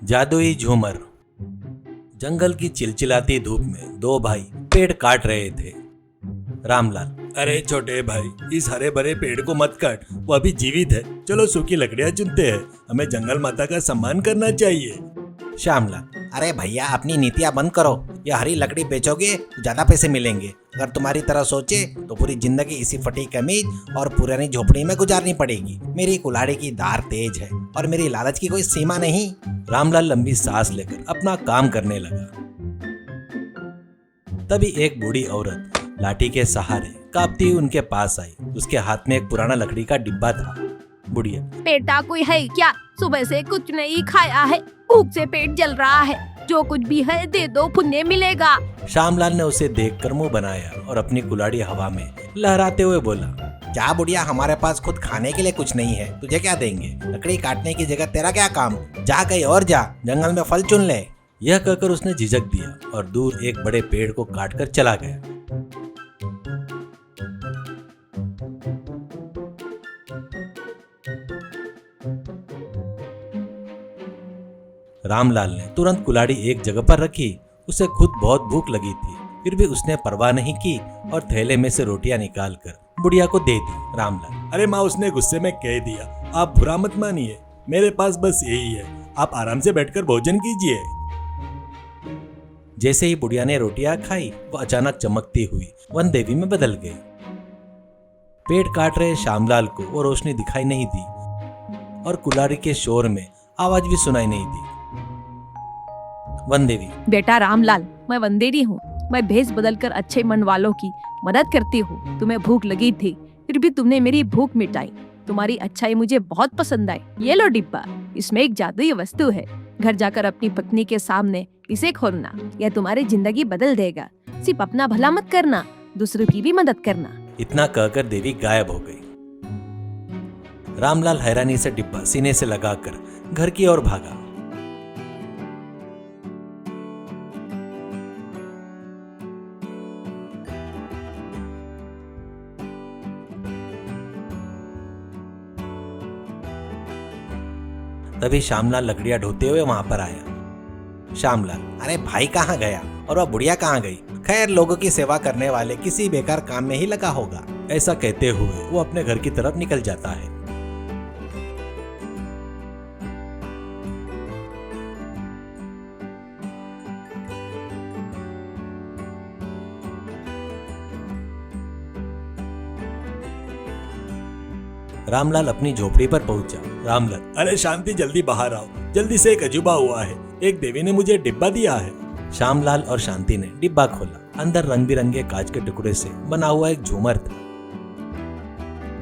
जादुई झूमर। जंगल की चिलचिलाती धूप में दो भाई पेड़ काट रहे थे। रामलाल, अरे छोटे भाई, इस हरे भरे पेड़ को मत काट, वो अभी जीवित है। चलो सूखी लकड़ियां चुनते हैं, हमें जंगल माता का सम्मान करना चाहिए। श्यामलाल, अरे भैया अपनी नीतियाँ बंद करो। ये हरी लकड़ी बेचोगे तो ज्यादा पैसे मिलेंगे। अगर तुम्हारी तरह सोचे तो पूरी जिंदगी इसी फटी कमीज और पुरानी झोपड़ी में गुजारनी पड़ेगी। मेरी कुल्हाड़ी की धार तेज है और मेरी लालच की कोई सीमा नहीं। रामलाल लंबी सांस लेकर अपना काम करने लगा। तभी एक बूढ़ी औरत लाठी के सहारे कांपती हुई उनके पास आई। उसके हाथ में एक पुराना लकड़ी का डिब्बा था। बुढ़िया, बेटा कोई है क्या? सुबह से कुछ नहीं खाया है, भूख से पेट जल रहा है। जो कुछ भी है दे दो, पुण्य मिलेगा। श्यामलाल ने उसे देखकर मुंह बनाया और अपनी कुल्हाड़ी हवा में लहराते हुए बोला, क्या बुढ़िया, हमारे पास खुद खाने के लिए कुछ नहीं है, तुझे क्या देंगे? लकड़ी काटने की जगह तेरा क्या काम? जा कहीं और जा, जंगल में फल चुन ले। यह कहकर उसने झिझक दिया और दूर एक बड़े पेड़ को काटकर चला गया। रामलाल ने तुरंत कुल्हाड़ी एक जगह पर रखी। उसे खुद बहुत भूख लगी थी, फिर भी उसने परवाह नहीं की और थैले में से रोटियां निकालकर बुढ़िया को दे दी। रामलाल, अरे माँ, उसने गुस्से में कह दिया, आप बुरा मत मानिए, मेरे पास बस यही है, आप आराम से बैठकर भोजन कीजिए। जैसे ही बुढ़िया ने रोटियां खाई, वो अचानक चमकती हुई वन देवी में बदल गई। पेड़ काट रहे श्यामलाल को वो रोशनी दिखाई नहीं दी और कुल्हाड़ी के शोर में आवाज भी सुनाई नहीं दी। वन देवी, बेटा रामलाल, मैं वंदेरी हूँ। मैं भेष बदलकर अच्छे मन वालों की मदद करती हूँ। तुम्हें भूख लगी थी, फिर भी तुमने मेरी भूख मिटाई। तुम्हारी अच्छाई मुझे बहुत पसंद आई। ये लो डिब्बा, इसमें एक जादुई वस्तु है। घर जाकर अपनी पत्नी के सामने इसे खोलना, यह तुम्हारी जिंदगी बदल देगा। सिर्फ अपना भला मत करना, दूसरों की भी मदद करना। इतना कहकर देवी गायब हो गई। रामलाल हैरानी से डिब्बा सीने से लगाकर घर की ओर भागा। तभी श्यामलाल लकड़ियां ढोते हुए वहां पर आया। श्यामलाल, अरे भाई कहाँ गया और वह बुढ़िया कहाँ गई? खैर, लोगों की सेवा करने वाले किसी बेकार काम में ही लगा होगा। ऐसा कहते हुए वो अपने घर की तरफ निकल जाता है। रामलाल अपनी झोपड़ी पर पहुंचा। रामलाल, अरे शांति, जल्दी बाहर आओ, जल्दी से एक अजूबा हुआ है। एक देवी ने मुझे डिब्बा दिया है। श्यामलाल और शांति ने डिब्बा खोला। अंदर रंग बिरंगे कांच के टुकड़े से बना हुआ एक झूमर था।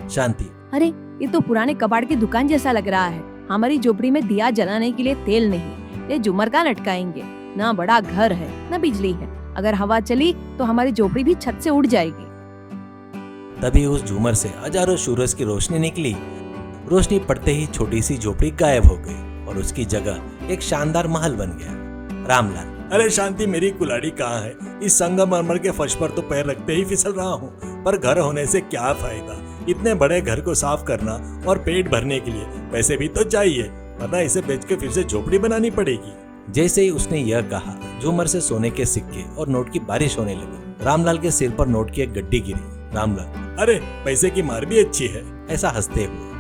शांति, अरे ये तो पुराने कबाड़ की दुकान जैसा लग रहा है। हमारी झोपड़ी में दिया जलाने के लिए तेल नहीं, ये झूमर का लटकाएंगे। ना बड़ा घर है, ना बिजली है। अगर हवा चली तो हमारी झोपड़ी भी छत से उड़ जाएगी। तभी उस झूमर से हजारों सूरज की रोशनी निकली। रोशनी पड़ते ही छोटी सी झोपड़ी गायब हो गई और उसकी जगह एक शानदार महल बन गया। रामलाल, अरे शांति, मेरी कुल्हाड़ी कहाँ है? इस संगमरमर के फर्श पर तो पैर रखते ही फिसल रहा हूँ, पर घर होने से क्या फायदा? इतने बड़े घर को साफ करना और पेट भरने के लिए पैसे भी तो चाहिए, वरना इसे बेच के फिर से झोपड़ी बनानी पड़ेगी। जैसे ही उसने यह कहा, झूमर से सोने के सिक्के और नोट की बारिश होने लगी। रामलाल के सिर पर नोट की एक गड्डी गिरी। रामलाल, अरे पैसे की मार भी अच्छी है, ऐसा हंसते हुए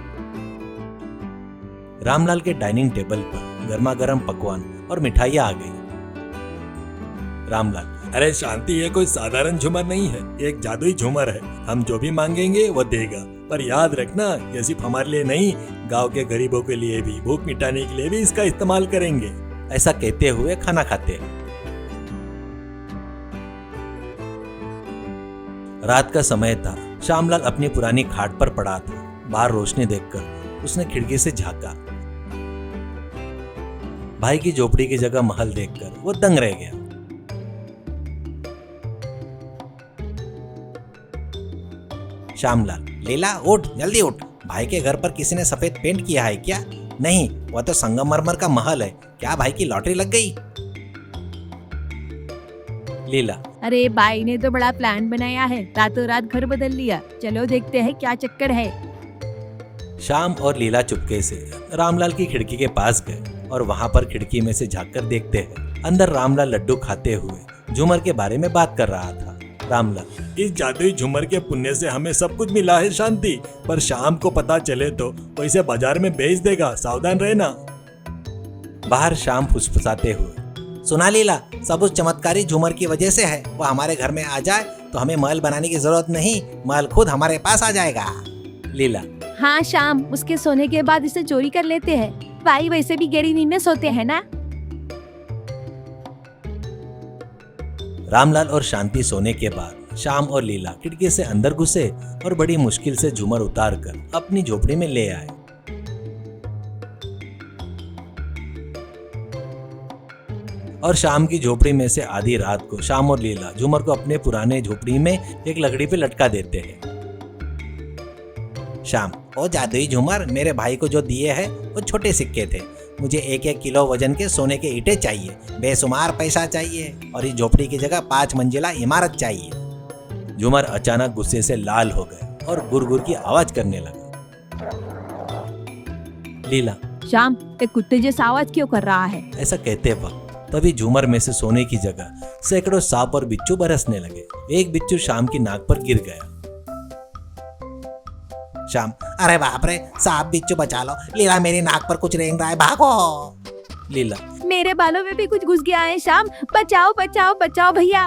रामलाल के डाइनिंग टेबल पर गर्मा गर्म पकवान और मिठाइयां आ गई। रामलाल, अरे शांति, ये कोई साधारण झूमर नहीं है, एक जादुई झूमर है। हम जो भी मांगेंगे वो देगा, पर याद रखना, ये सिर्फ हमारे लिए नहीं, गांव के गरीबों के लिए भी, भूख मिटाने के लिए भी इसका इस्तेमाल करेंगे। ऐसा कहते हुए खाना खाते हैं। रात का समय था। श्यामलाल अपनी पुरानी खाट पर पड़ा था। बाहर रोशनी देखकर उसने खिड़की से झांका। भाई की झोपड़ी की जगह महल देखकर वो दंग रह गया। श्यामलाल, लीला उठ, जल्दी उठ। भाई के घर पर किसी ने सफेद पेंट किया है क्या? नहीं, वह तो संगमरमर का महल है। क्या भाई की लॉटरी लग गई? लीला, अरे भाई ने तो बड़ा प्लान बनाया है, रातों रात घर बदल लिया। चलो देखते हैं क्या चक्कर है। श्याम और लीला चुपके से रामलाल की खिड़की के पास गए और वहाँ पर खिड़की में से झांककर देखते हैं। अंदर रामलाल लड्डू खाते हुए झूमर के बारे में बात कर रहा था। रामलाल, इस जादुई झूमर के पुण्य से हमें सब कुछ मिला है शांति, पर शाम को पता चले तो वो इसे बाजार में बेच देगा, सावधान रहना। बाहर शाम फुसफुसाते हुए, सुना लीला, सब उस चमत्कारी झूमर की वजह से है। वो हमारे घर में आ जाए तो हमें महल बनाने की जरूरत नहीं, महल खुद हमारे पास आ जाएगा। लीला, हाँ शाम, उसके सोने के बाद इसे चोरी कर लेते हैं। भाई वैसे भी गहरी नींद में सोते हैं ना। रामलाल और शांति सोने के बाद श्याम और लीला खिड़की से अंदर घुसे और बड़ी मुश्किल से झूमर उतार कर अपनी झोपड़ी में ले आए। और शाम की झोपड़ी में से आधी रात को श्याम और लीला झूमर को अपने पुराने झोपड़ी में एक लकड़ी पे लटका देते हैं। शाम, वो जादुई झूमर मेरे भाई को जो दिए हैं वो छोटे सिक्के थे। मुझे 1-1 किलो वजन के सोने के ईंटें चाहिए, बेशुमार पैसा चाहिए और इस झोपड़ी की जगह 5 मंजिला इमारत चाहिए। झूमर अचानक गुस्से से लाल हो गए और गुरगुर की आवाज करने लगा। लीला, शाम, एक कुत्ते जैसा आवाज क्यों कर रहा है? ऐसा कहते वक्त तभी झूमर में से सोने की जगह सैकड़ों सांप और बिच्छू बरसने लगे। एक बिच्छू शाम की नाक पर गिर गया। शाम, अरे बाप रे, सांप बिच्छू बचा लो। लीला, मेरी नाक पर कुछ रेंग रहा है, भागो। लीला, मेरे बालों में भी कुछ घुस गया है। शाम, बचाओ बचाओ बचाओ भैया।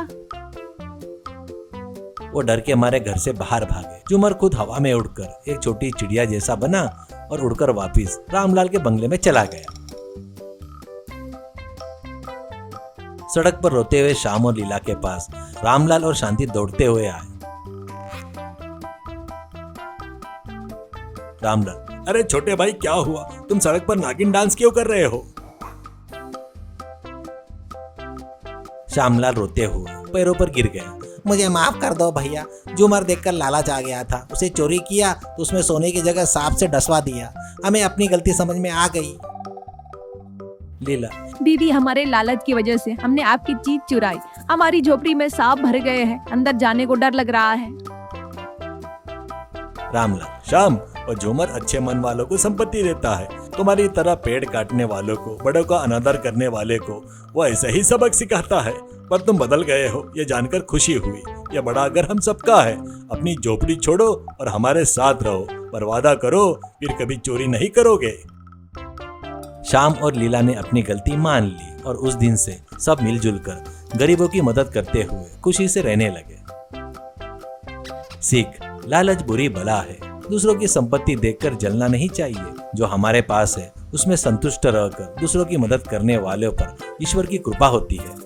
वो डर के मारे घर से बाहर भागे। झूमर खुद हवा में उड़कर एक छोटी चिड़िया जैसा बना और उड़कर वापिस रामलाल के बंगले में चला गया। सड़क पर रोते हुए श्याम और लीला के पास रामलाल और शांति दौड़ते हुए आए। रामलाल, अरे छोटे भाई, क्या हुआ? तुम सड़क पर नागिन डांस क्यों कर रहे हो? श्यामलाल रोते हुए पैरों पर गिर गया। मुझे माफ कर दो भैया, झूमर देखकर लालच आ गया था। उसे चोरी किया तो उसमें सोने की जगह सांप से डसवा दिया। हमें अपनी गलती समझ में आ गई। लीला, दीदी, हमारे लालच की वजह से हमने आपकी चीज चुराई। हमारी झोपड़ी में सांप भर गए हैं, अंदर जाने को डर लग रहा है। रामलाल, शाम, और झूमर अच्छे मन वालों को संपत्ति देता है। तुम्हारी तरह पेड़ काटने वालों को, बड़ों का अनादर करने वाले को वो ऐसा ही सबक सिखाता है। पर तुम बदल गए हो, ये जानकर खुशी हुई। ये बड़ा घर हम सबका है। अपनी झोपड़ी छोड़ो और हमारे साथ रहो, पर वादा करो फिर कभी चोरी नहीं करोगे। श्याम और लीला ने अपनी गलती मान ली और उस दिन से सब मिलजुल कर गरीबों की मदद करते हुए खुशी से रहने लगे। सीख, लालच बुरी बला है। दूसरों की संपत्ति देखकर जलना नहीं चाहिए। जो हमारे पास है उसमें संतुष्ट रहकर दूसरों की मदद करने वालों पर ईश्वर की कृपा होती है।